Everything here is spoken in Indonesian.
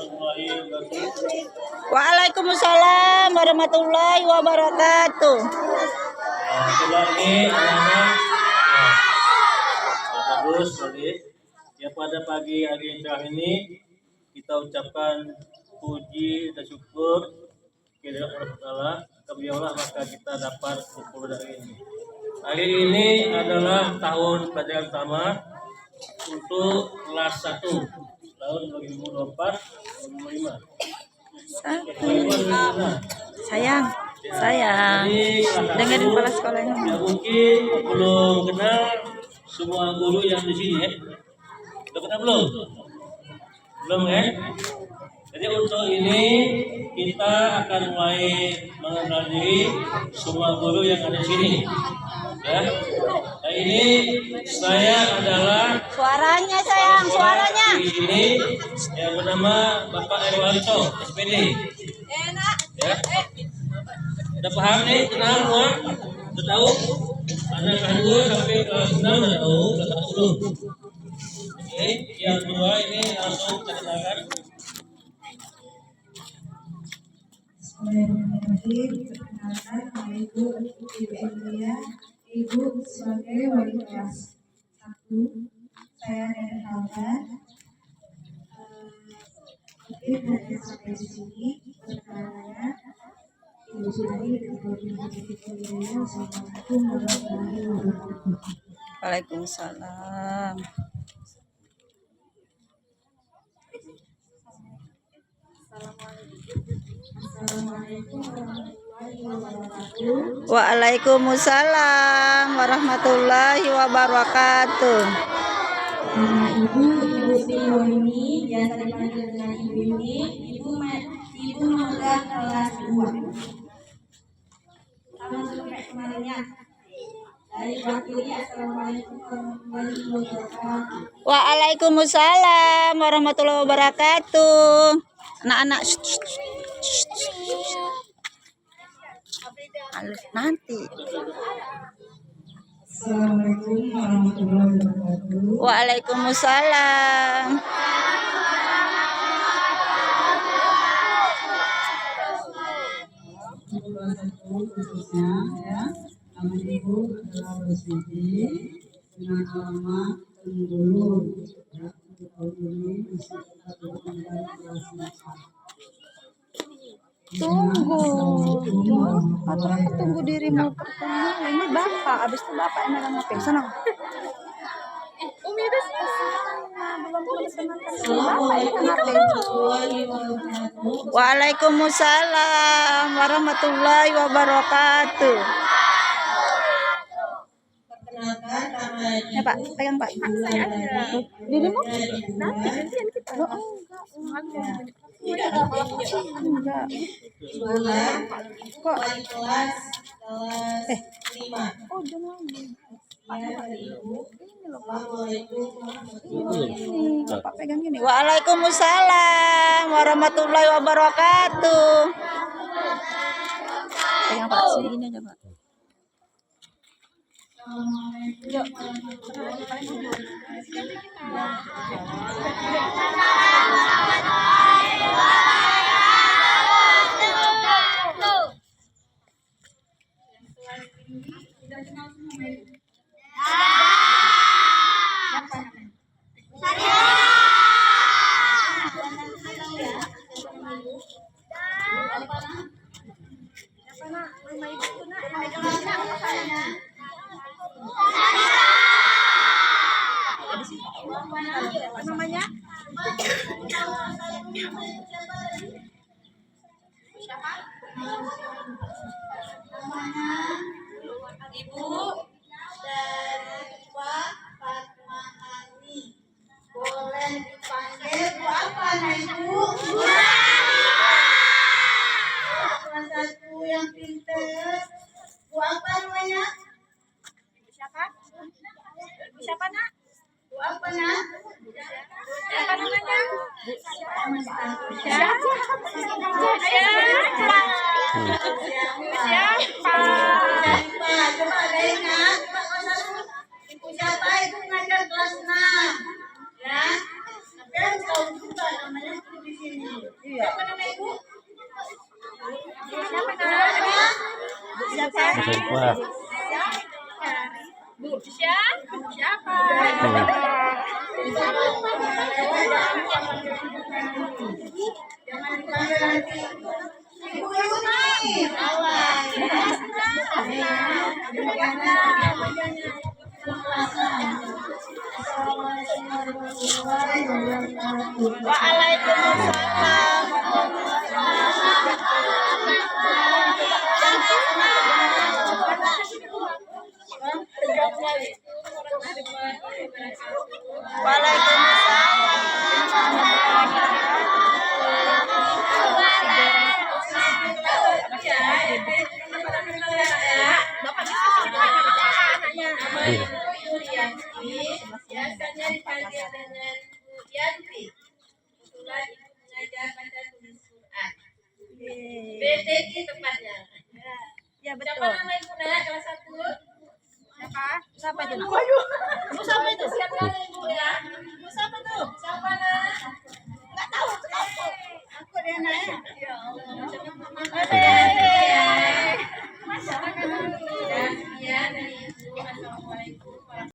warahmatullahi wabarakatuh. Waalaikumsalam warahmatullahi wabarakatuh. Itulah ini anak-anak. Bagus, bagus. Ya, pada pagi hari yang cerah ini kita ucapkan puji dan syukur kepada Allah Taala. Kemudianlah maka kita dapat kumpul hari ini. Hari ini adalah tahun pelajaran pertama untuk kelas 1 tahun 2024-2025. Sayang, dengerin kepala sekolah yang ya, mungkin belum kenal semua guru yang di sini ya. Udah kenal belum? Belum ya? Jadi untuk ini kita akan mulai mengenal diri semua guru yang ada di sini. Ya. Nah, ini saya adalah suaranya sayang, suaranya. Ini yang bernama Bapak Erwanto, SPD. Ya. Udah paham nih, kenal semua? Udah tahu? Anak kedua sampai kelas 6 udah tahu belum? Oke, yang kedua ini langsung kita kenalkan. Perkenalkan nama Ibu Emilia, Ibu sebagai wali kelas 1. Saya Nenek Halda. Mungkin hanya sampai di sini perkenalannya. Ibu Suri Assalamualaikum warahmatullahi wabarakatuh. Waalaikumsalam. Waalaikumsalam warahmatullahi wabarakatuh. Ibu Tio ini biasa dipanggil dengan Ibu ini. Ibu memegang kelas 2. Sama seperti kemarinnya. Dari wakilnya Assalamualaikum warahmatullahi wabarakatuh. Waalaikumsalam warahmatullahi wabarakatuh. Anak-anak nanti. Assalamualaikum warahmatullahi wabarakatuh. Waalaikumsalam. Khususnya ya, nama Ibu adalah Rosidi dengan alamat Tenggulu. Ya, untuk tahun ini masih kita berkembang kelas 4. Tunggu atau aku tunggu dirimu pertama. Ini bapak, abis itu bapak yang megang HP. Sana. Umi udah Waalaikumsalam warahmatullahi wabarakatuh. Perkenalkan nama Ya Pak, pegang Pak. Dirimu? Nanti gantian kita. Enggak. Kok wali kelas 5. oh jangan Assalamualaikum Bapak pegang gini. Waalaikumsalam warahmatullahi wabarakatuh. Pegang Pak, sini gini aja Pak. Apa namanya? Siapa? namanya Ibu dari Pak Fatmahani. Boleh dipanggil Bu apa nih Ibu? Kelas 1 yang pintar. Bu apa namanya? Siapa? Siapa nak? Bu apa nak? Siapa namanya? Siapa? Coba ada ingat. Ibu siapa itu ngajar kelas 6 ya. Tapi yang tahu juga namanya di sini. Iya. Siapa? Bu, siapa? Biasanya dipanggil dengan Yanti. Kebetulan mengajar baca tulis Quran. BTG tempatnya. Ya Siapa betul. nama ibu nak kelas 1? Siapa? Siapa itu? Ibu siapa itu? Siapa nama ibu ya?